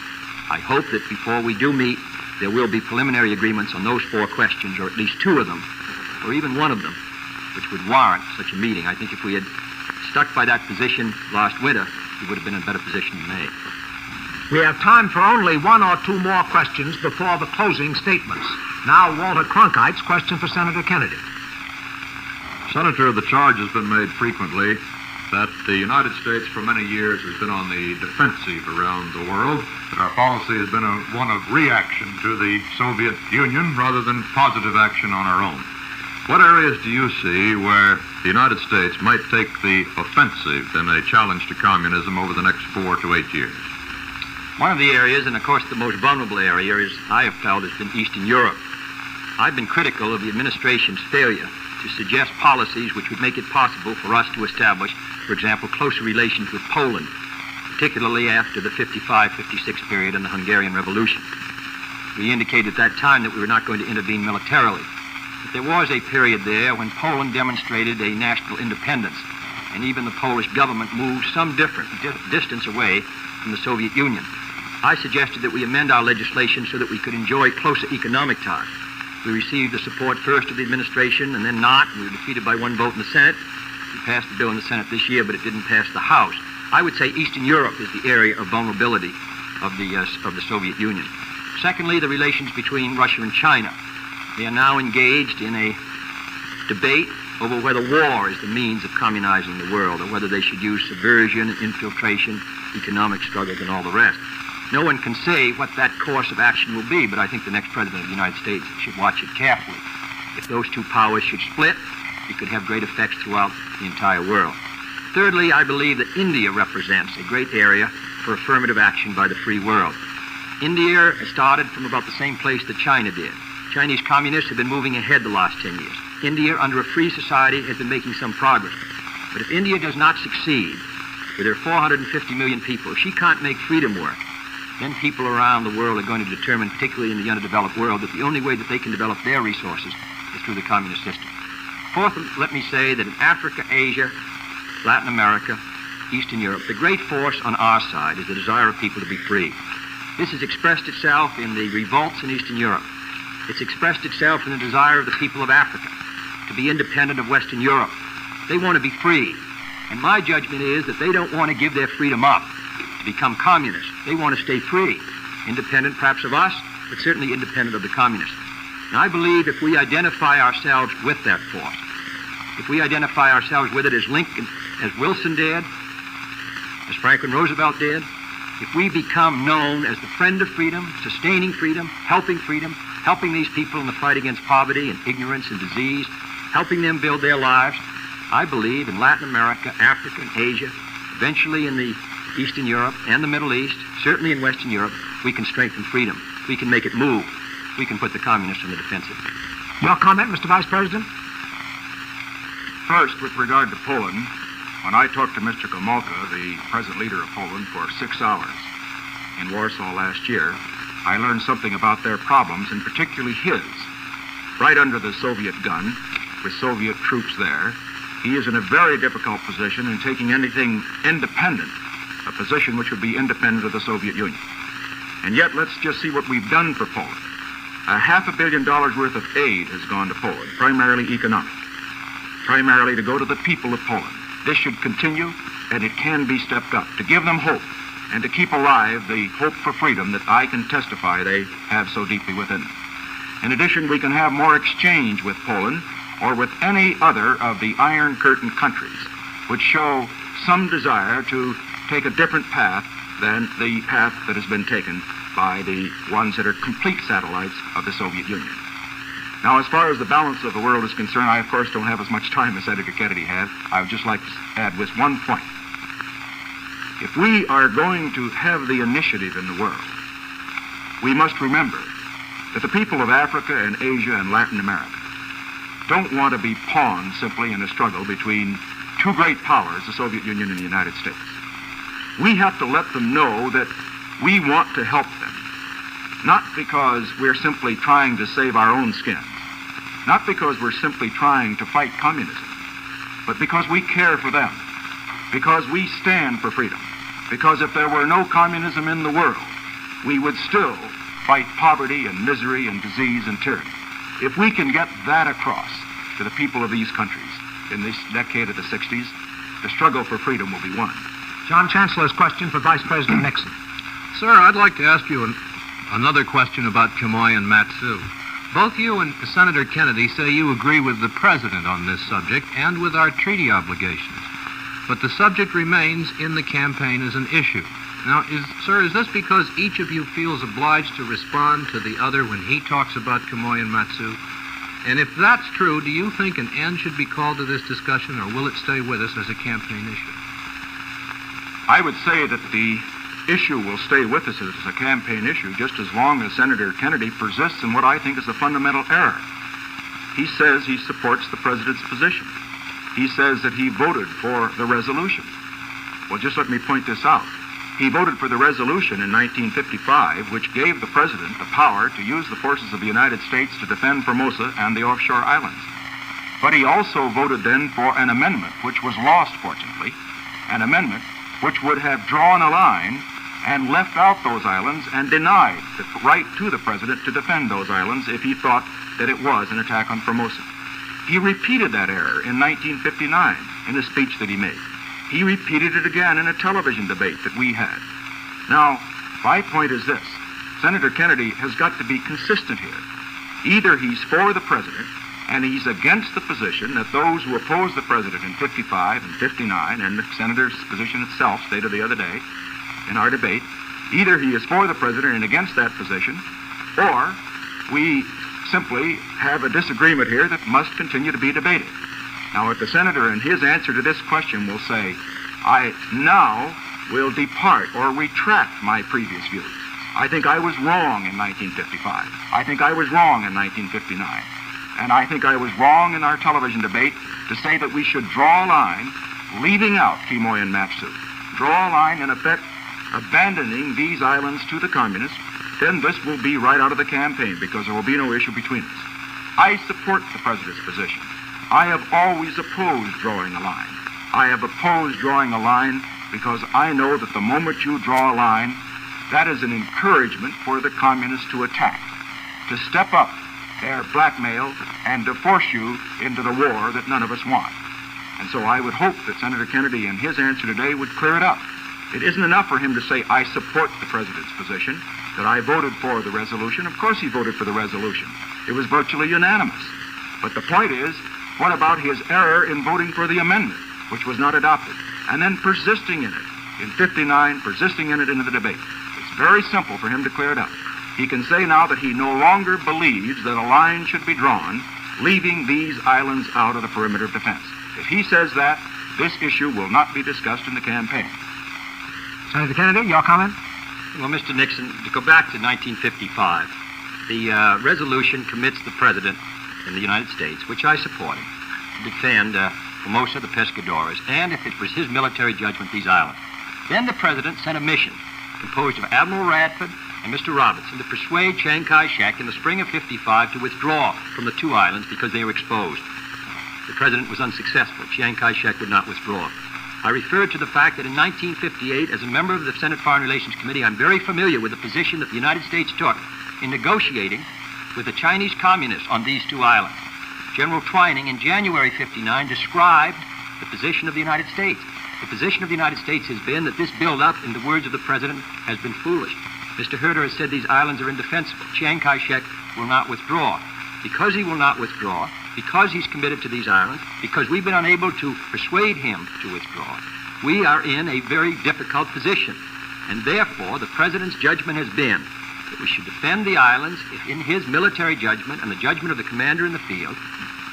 S3: I hope that before we do meet, there will be preliminary agreements on those 4 questions, or at least 2 of them, or even 1 of them, which would warrant such a meeting. I think if we had stuck by that position last winter, we would have been in a better position in May.
S1: We have time for only 1 or 2 more questions before the closing statements. Now, Walter Cronkite's question for Senator Kennedy.
S6: Senator, the charge has been made frequently that the United States for many years has been on the defensive around the world, that our policy has been one of reaction to the Soviet Union rather than positive action on our own. What areas do you see where the United States might take the offensive in a challenge to communism over the next 4 to 8 years?
S3: One of the areas, and of course the most vulnerable area, is I have felt has been Eastern Europe. I've been critical of the administration's failure to suggest policies which would make it possible for us to establish, for example, closer relations with Poland, particularly after the 55-56 period and the Hungarian Revolution. We indicated at that time that we were not going to intervene militarily. But there was a period there when Poland demonstrated a national independence, and even the Polish government moved some different distance away from the Soviet Union. I suggested that we amend our legislation so that we could enjoy closer economic ties. We received the support first of the administration and then not. We were defeated by one vote in the Senate. We passed the bill in the Senate this year, but it didn't pass the House. I would say Eastern Europe is the area of vulnerability of the Soviet Union. Secondly, the relations between Russia and China. They are now engaged in a debate over whether war is the means of communizing the world or whether they should use subversion and infiltration, economic struggles, and all the rest. No one can say what that course of action will be, but I think the next president of the United States should watch it carefully. If those two powers should split, it could have great effects throughout the entire world. Thirdly, I believe that India represents a great area for affirmative action by the free world. India started from about the same place that China did. Chinese communists have been moving ahead the last 10 years. India, under a free society, has been making some progress. But if India does not succeed, with their 450 million people, if she can't make freedom work, then people around the world are going to determine, particularly in the underdeveloped world, that the only way that they can develop their resources is through the communist system. Fourth, let me say that in Africa, Asia, Latin America, Eastern Europe, the great force on our side is the desire of people to be free. This has expressed itself in the revolts in Eastern Europe. It's expressed itself in the desire of the people of Africa to be independent of Western Europe. They want to be free. And my judgment is that they don't want to give their freedom up to become communists. They want to stay free, independent perhaps of us, but certainly independent of the communists. And I believe if we identify ourselves with that force, if we identify ourselves with it as Lincoln, as Wilson did, as Franklin Roosevelt did, if we become known as the friend of freedom, sustaining freedom, helping these people in the fight against poverty and ignorance and disease, helping them build their lives, I believe in Latin America, Africa, and Asia, eventually in the Eastern Europe and the Middle East, certainly in Western Europe, we can strengthen freedom. We can make it move. We can put the communists on the defensive.
S1: Your comment, Mr. Vice President?
S2: First, with regard to Poland, when I talked to Mr. Gomulka, the present leader of Poland, for 6 hours in Warsaw last year, I learned something about their problems, and particularly his. Right under the Soviet gun, with Soviet troops there, he is in a very difficult position in taking anything independent, a position which would be independent of the Soviet Union. And yet, let's just see what we've done for Poland. $500 million worth of aid has gone to Poland, primarily economic, primarily to go to the people of Poland. This should continue, and it can be stepped up, to give them hope and to keep alive the hope for freedom that I can testify they have so deeply within them. In addition, we can have more exchange with Poland or with any other of the Iron Curtain countries which show some desire to take a different path than the path that has been taken by the ones that are complete satellites of the Soviet Union. Now, as far as the balance of the world is concerned, I, of course, don't have as much time as Senator Kennedy had. I would just like to add this one point. If we are going to have the initiative in the world, we must remember that the people of Africa and Asia and Latin America don't want to be pawns simply in a struggle between two great powers, the Soviet Union and the United States. We have to let them know that we want to help them, not because we're simply trying to save our own skins, not because we're simply trying to fight communism, but because we care for them, because we stand for freedom, because if there were no communism in the world, we would still fight poverty and misery and disease and tyranny. If we can get that across to the people of these countries in this decade of the 60s, the struggle for freedom will be won.
S1: John Chancellor's question for Vice President Nixon.
S7: Sir, I'd like to ask you another question about Quemoy and Matsu. Both you and Senator Kennedy say you agree with the President on this subject and with our treaty obligations. But the subject remains in the campaign as an issue. Now, is this because each of you feels obliged to respond to the other when he talks about Quemoy and Matsu? And if that's true, do you think an end should be called to this discussion, or will it stay with us as a campaign issue?
S2: I would say that the issue will stay with us as a campaign issue just as long as Senator Kennedy persists in what I think is a fundamental error. He says he supports the President's position. He says that he voted for the resolution. Well, just let me point this out. he voted for the resolution in 1955 which gave the president the power to use the forces of the United States to defend Formosa and the offshore islands. But he also voted then for an amendment, which was lost, fortunately, an amendment which would have drawn a line and left out those islands and denied the right to the president to defend those islands if he thought that it was an attack on Formosa. He repeated that error in 1959 in a speech that he made. He repeated it again in a television debate that we had. Now, my point is this. Senator Kennedy has got to be consistent here. Either he's for the president and he's against the position that those who oppose the president in 55 and 59, and the senator's position itself stated the other day in our debate, either he is for the president and against that position, or we simply have a disagreement here that must continue to be debated. Now, if the senator in his answer to this question will say, I now will depart or retract my previous views. I think I was wrong in 1955. I think I was wrong in 1959. And I think I was wrong in our television debate to say that we should draw a line leaving out Quemoy and Matsu. Draw a line, in effect, abandoning these islands to the communists. Then this will be right out of the campaign because there will be no issue between us. I support the president's position. I have always opposed drawing a line. I have opposed drawing a line because I know that the moment you draw a line, that is an encouragement for the communists to attack, to step up their blackmail and to force you into the war that none of us want. And so I would hope that Senator Kennedy in his answer today would clear it up. It isn't enough for him to say, I support the president's position, that I voted for the resolution. Of course he voted for the resolution. It was virtually unanimous. But the point is, what about his error in voting for the amendment, which was not adopted, and then persisting in it in 59, persisting in it into the debate? It's very simple for him to clear it up. He can say now that he no longer believes that a line should be drawn, leaving these islands out of the perimeter of defense. If he says that, this issue will not be discussed in the campaign.
S1: Senator Kennedy, your comment?
S3: Well, Mr. Nixon, to go back to 1955, the resolution commits the president in the United States, which I supported, to defend Formosa, the Pescadores, and if it was his military judgment, these islands. Then the president sent a mission composed of Admiral Radford and Mr. Robertson to persuade Chiang Kai-shek in the spring of 55 to withdraw from the two islands because they were exposed. The president was unsuccessful. Chiang Kai-shek would not withdraw. I referred to the fact that in 1958, as a member of the Senate Foreign Relations Committee, I'm very familiar with the position that the United States took in negotiating with the Chinese communists on these two islands. General Twining in January 59 described the position of the United States. The position of the United States has been that this build-up, in the words of the president, has been foolish. Mr. Herter has said these islands are indefensible. Chiang Kai-shek will not withdraw. Because he will not withdraw, because he's committed to these islands, because we've been unable to persuade him to withdraw, we are in a very difficult position. And therefore, the president's judgment has been that we should defend the islands if in his military judgment and the judgment of the commander in the field,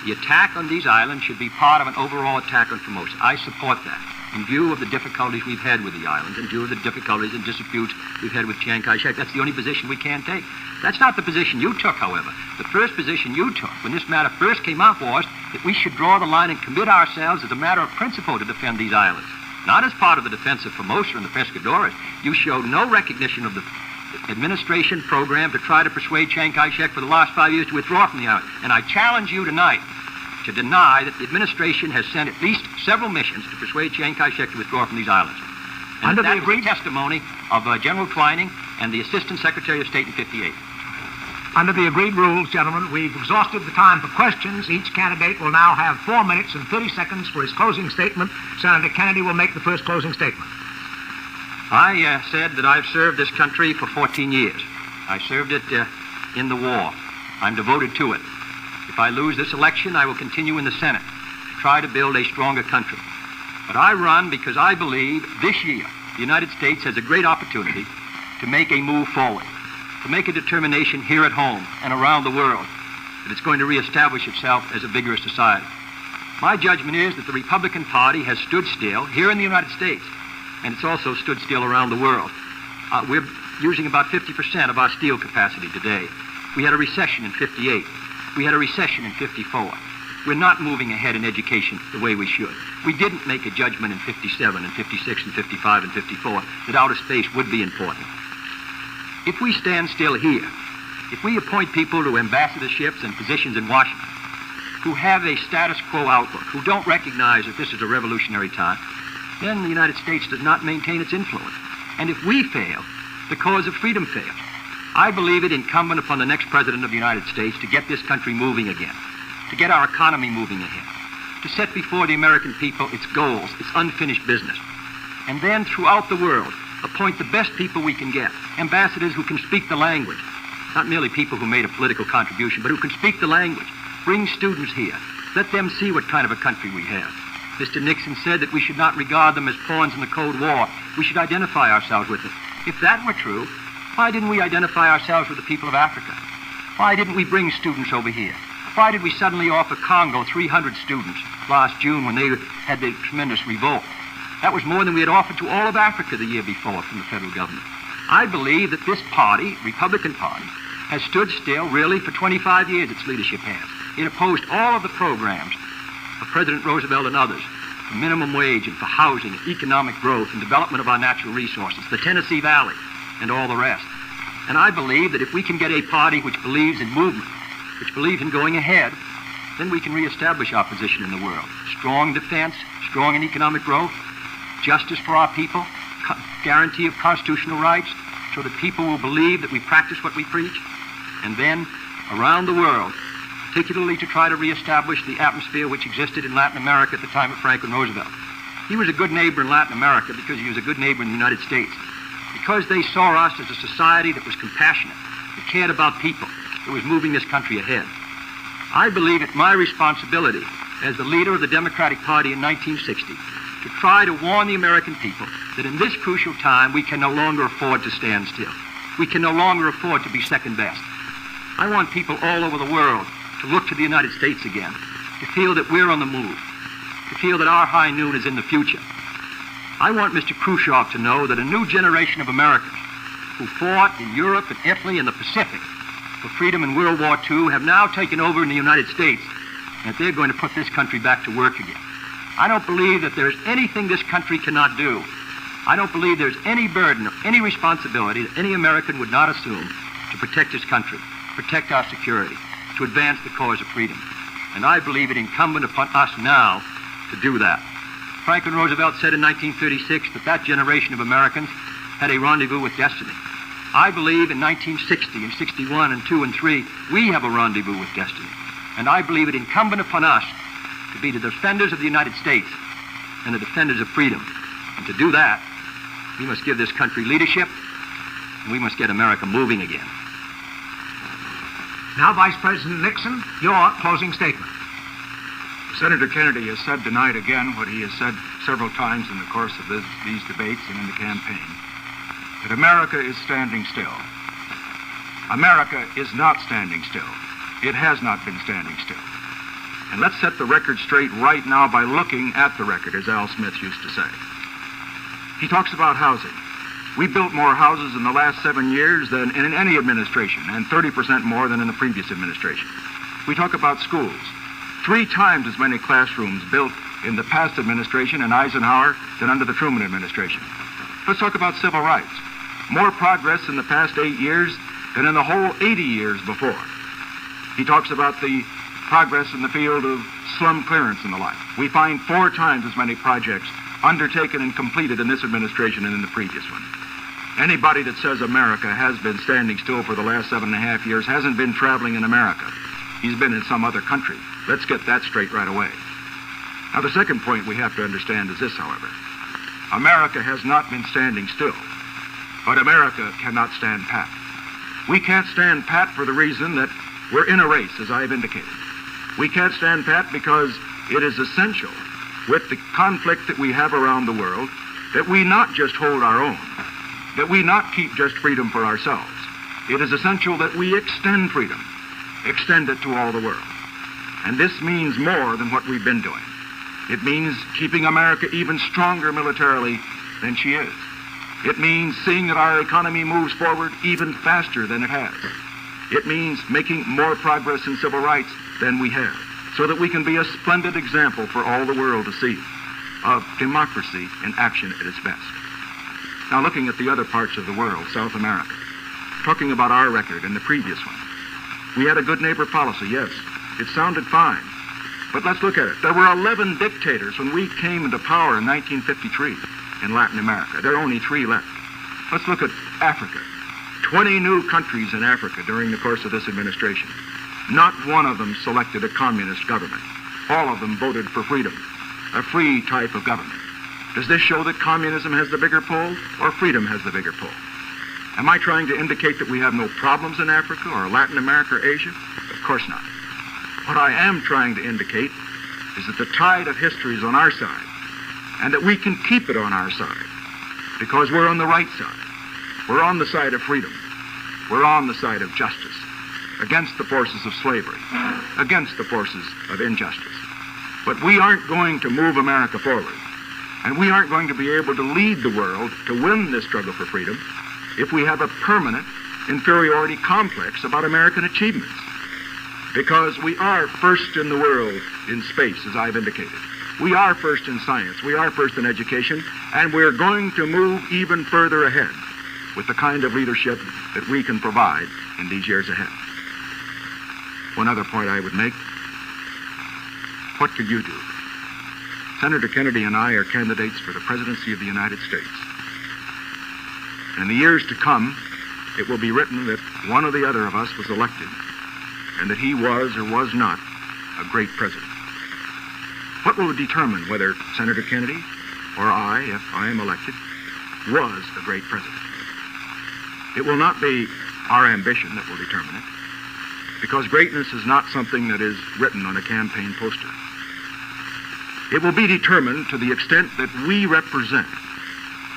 S3: the attack on these islands should be part of an overall attack on Formosa. I support that in view of the difficulties we've had with the islands, in view of the difficulties and disputes we've had with Chiang Kai-shek. That's the only position we can take. That's not the position you took, however. The first position you took when this matter first came up was that we should draw the line and commit ourselves as a matter of principle to defend these islands. Not as part of the defense of Formosa and the Pescadores. You showed no recognition of the administration program to try to persuade Chiang Kai-shek for the last 5 years to withdraw from the island. And I challenge you tonight to deny that the administration has sent at least several missions to persuade Chiang Kai-shek to withdraw from these islands. And
S1: Under
S3: that
S1: the agreed
S3: testimony of General Twining and the Assistant Secretary of State in 58.
S1: Under the agreed rules, gentlemen, we've exhausted the time for questions. Each candidate will now have 4 minutes and 30 seconds for his closing statement. Senator Kennedy will make the first closing statement.
S3: I said that I've served this country for 14 years. I served it in the war. I'm devoted to it. If I lose this election, I will continue in the Senate to try to build a stronger country. But I run because I believe this year the United States has a great opportunity to make a move forward, to make a determination here at home and around the world that it's going to reestablish itself as a vigorous society. My judgment is that the Republican Party has stood still here in the United States, and it's also stood still around the world. We're using about 50% of our steel capacity today. We had a recession in 58. We had a recession in 54. we're not moving ahead in education the way we should. We didn't make a judgment in 57 and 56 and 55 and 54 that outer space would be important. If we stand still here, if we appoint people to ambassadorships and positions in Washington who have a status quo outlook, who don't recognize that this is a revolutionary time, then the United States does not maintain its influence. And if we fail, the cause of freedom fails. I believe it incumbent upon the next president of the United States to get this country moving again, to get our economy moving ahead, to set before the American people its goals, its unfinished business, and then throughout the world appoint the best people we can get, ambassadors who can speak the language, not merely people who made a political contribution, but who can speak the language. Bring students here. Let them see what kind of a country we have. Mr. Nixon said that we should not regard them as pawns in the Cold War. We should identify ourselves with them. If that were true, why didn't we identify ourselves with the people of Africa? Why didn't we bring students over here? Why did we suddenly offer Congo 300 students last June when they had the tremendous revolt? That was more than we had offered to all of Africa the year before from the federal government. I believe that this party, Republican Party, has stood still really for 25 years, its leadership has. It opposed all of the programs of President Roosevelt and others for minimum wage and for housing and economic growth and development of our natural resources, the Tennessee Valley and all the rest. And I believe that if we can get a party which believes in movement, which believes in going ahead, then we can reestablish our position in the world. Strong defense, strong in economic growth, justice for our people, guarantee of constitutional rights, so that people will believe that we practice what we preach, and then around the world, particularly to try to reestablish the atmosphere which existed in Latin America at the time of Franklin Roosevelt. He was a good neighbor in Latin America because he was a good neighbor in the United States, because they saw us as a society that was compassionate, that cared about people, that was moving this country ahead. I believe it's my responsibility as the leader of the Democratic Party in 1960 to try to warn the American people that in this crucial time we can no longer afford to stand still. We can no longer afford to be second best. I want people all over the world to look to the United States again, to feel that we're on the move, to feel that our high noon is in the future. I want Mr. Khrushchev to know that a new generation of Americans who fought in Europe and Italy and the Pacific for freedom in World War II have now taken over in the United States, and that they're going to put this country back to work again. I don't believe that there's anything this country cannot do. I don't believe there's any burden or any responsibility that any American would not assume to protect his country, protect our security, to advance the cause of freedom. And I believe it incumbent upon us now to do that. Franklin Roosevelt said in 1936 that that generation of Americans had a rendezvous with destiny. I believe in 1960 and 61 and 2 and 3, we have a rendezvous with destiny. And I believe it incumbent upon us to be the defenders of the United States and the defenders of freedom. And to do that, we must give this country leadership, and we must get America moving again.
S1: Now, Vice President Nixon, your closing statement.
S2: Senator Kennedy has said tonight again what he has said several times in the course of these debates and in the campaign, that America is standing still. America is not standing still. It has not been standing still. And let's set the record straight right now by looking at the record, as Al Smith used to say. He talks about housing. We built more houses in the last 7 years than in any administration, and 30% more than in the previous administration. We talk about schools. 3 times as many classrooms built in the past administration in Eisenhower than under the Truman administration. Let's talk about civil rights. More progress in the past 8 years than in the whole 80 years before. He talks about the progress in the field of slum clearance and the like. We find 4 times as many projects undertaken and completed in this administration and in the previous one. Anybody that says America has been standing still for the last 7.5 years hasn't been traveling in America. He's been in some other country. Let's get that straight right away. Now, the second point we have to understand is this, however. America has not been standing still, but America cannot stand pat. We can't stand pat for the reason that we're in a race, as I've indicated. We can't stand pat because it is essential, with the conflict that we have around the world, that we not just hold our own, that we not keep just freedom for ourselves. It is essential that we extend freedom, extend it to all the world. And this means more than what we've been doing. It means keeping America even stronger militarily than she is. It means seeing that our economy moves forward even faster than it has. It means making more progress in civil rights than we have. so that we can be a splendid example for all the world to see of democracy in action at its best. Now, looking at the other parts of the world, South America, talking about our record and the previous one, we had a good neighbor policy, yes. It sounded fine. But let's look at it. There were 11 dictators when we came into power in 1953 in Latin America. There are only 3 left. Let's look at Africa. 20 new countries in Africa during the course of this administration. Not one of them selected a communist government. All of them voted for freedom, a free type of government. Does this show that communism has the bigger pull or freedom has the bigger pull? Am I trying to indicate that we have no problems in Africa or Latin America or Asia? Of course not. What I am trying to indicate is that the tide of history is on our side and that we can keep it on our side because we're on the right side. We're on the side of freedom. We're on the side of justice against the forces of slavery, against the forces of injustice. But we aren't going to move America forward, and we aren't going to be able to lead the world to win this struggle for freedom if we have a permanent inferiority complex about American achievements. Because we are first in the world in space, as I've indicated. We are first in science. We are first in education. And we're going to move even further ahead with the kind of leadership that we can provide in these years ahead. One other point I would make. What could you do? Senator Kennedy and I are candidates for the presidency of the United States. In the years to come, it will be written that one or the other of us was elected and that he was or was not a great president. What will determine whether Senator Kennedy or I, if I am elected, was a great president? It will not be our ambition that will determine it, because greatness is not something that is written on a campaign poster. It will be determined to the extent that we represent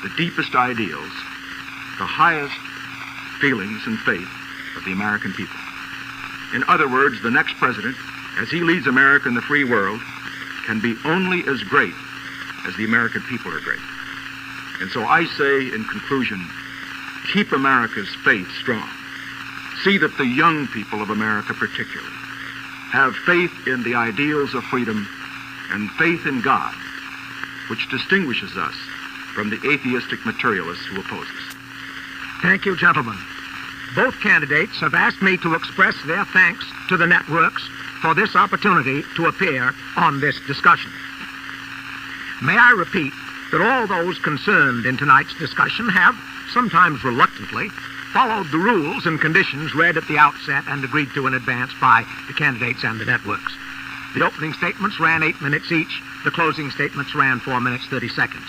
S2: the deepest ideals, the highest feelings and faith of the American people. In other words, the next president, as he leads America in the free world, can be only as great as the American people are great. And so I say in conclusion, keep America's faith strong. See that the young people of America particularly have faith in the ideals of freedom and faith in God, which distinguishes us from the atheistic materialists who oppose us.
S1: Thank you, gentlemen. Both candidates have asked me to express their thanks to the networks for this opportunity to appear on this discussion. May I repeat that all those concerned in tonight's discussion have, sometimes reluctantly, followed the rules and conditions read at the outset and agreed to in advance by the candidates and the networks. The opening statements ran 8 minutes each. The closing statements ran 4 minutes, 30 seconds.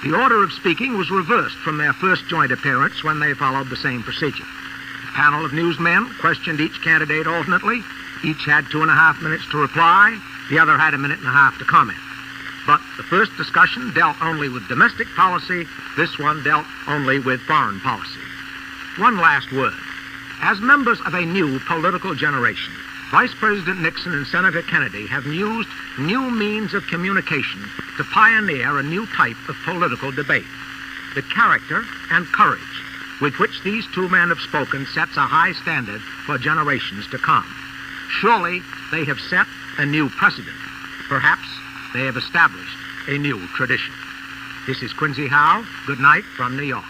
S1: The order of speaking was reversed from their first joint appearance when they followed the same procedure. A panel of newsmen questioned each candidate alternately. Each had 2.5 minutes to reply. The other had 1.5 minutes to comment. But the first discussion dealt only with domestic policy. This one dealt only with foreign policy. One last word. As members of a new political generation, Vice President Nixon and Senator Kennedy have used new means of communication to pioneer a new type of political debate. The character and courage with which these two men have spoken sets a high standard for generations to come. Surely they have set a new precedent. Perhaps they have established a new tradition. This is Quincy Howe. Good night from New York.